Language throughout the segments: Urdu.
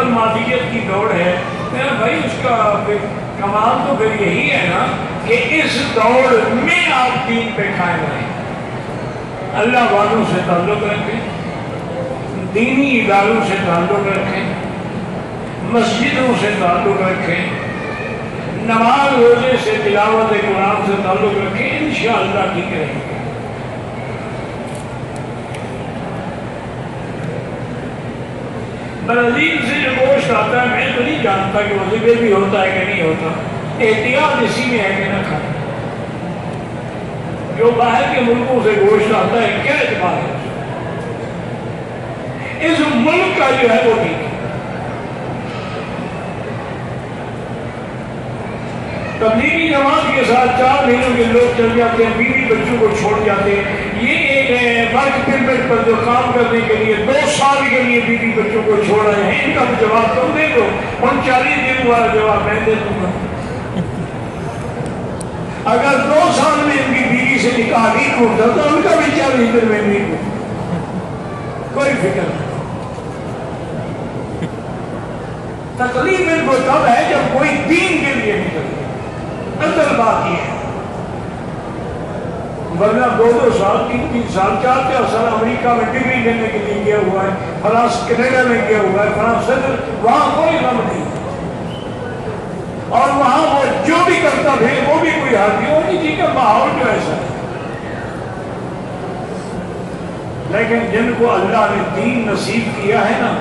المادیت کی دوڑ ہے، میرا بھائی اس کا کمال تو پھر یہی ہے نا کہ اس دوڑ میں آپ دین پہ قائم رہیں، اللہ والوں سے تعلق رکھیں، دینی اداروں سے تعلق رکھیں، مسجدوں سے تعلق رکھیں، نماز روزے سے تلاوت قرآن سے تعلق رکھیں، انشاءاللہ ٹھیک رہیں گے۔ برازیل سے جو گوشت آتا ہے میں تو نہیں جانتا کہ وظیفے بھی ہوتا ہے کہ نہیں ہوتا، احتیاط اسی میں ہے کہ نہ کھانا۔ جو باہر کے ملکوں سے گوشت آتا ہے کیا اعتبار ہے؟ اس ملک کا جو ہے وہ ٹھیک ہے۔ تبلیغی جماعت کے ساتھ 4 مہینوں کے لوگ چل جاتے ہیں، بیوی بچوں کو چھوڑ جاتے ہیں، یہ ایک ورک پرمٹ پر جو کام کرنے کے لیے 2 سال کے لیے بیوی بچوں کو چھوڑ رہے ہیں، ان کا جواب تم دے دو، 39 دن والا جواب میں دے دوں گا۔ اگر 2 سال میں ان کی بیوی سے نکاح نہیں ٹوٹتا تو ان کا بھی 40 دن میں نہیں ٹوٹتا، کوئی فکر نہیں۔ تکلیف ان کو تب ہے جب کوئی دین کے لیے نکلے، اصل بات یہ ہے، ورنہ 2 سال 3 سال 4 سال امریکہ میں ڈگری لینے کے لیے گیا ہوا ہے، فرانس کینیڈا میں گیا ہوا ہے، فرانس صدر، وہاں کوئی غم نہیں، اور وہاں وہ جو بھی کرتا تھے وہ بھی کوئی حال نہیں، وہ نہیں کہ ماحول جو ایسا ہے۔ لیکن جن کو اللہ نے دین نصیب کیا ہے نا،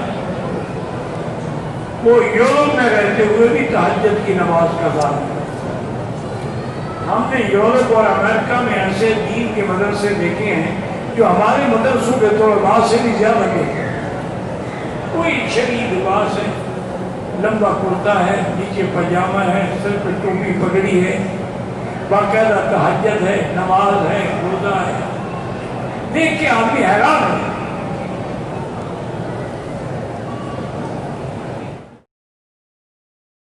وہ یورپ میں رہتے ہوئے بھی تہجد کی نماز قضا کرتے۔ ہم نے یورپ اور امریکہ میں ایسے دین کے مدرسے دیکھے ہیں جو ہمارے مدرسوں کے طلباء سے بھی زیادہ دیکھے ہیں۔ کوئی شدید لباس ہے، لمبا کرتا ہے، نیچے پاجامہ ہے، سر پہ ٹوپی پگڑی ہے، باقاعدہ تہجد ہے، نماز ہے، روزہ ہے، دیکھ کے آدمی حیران ہے۔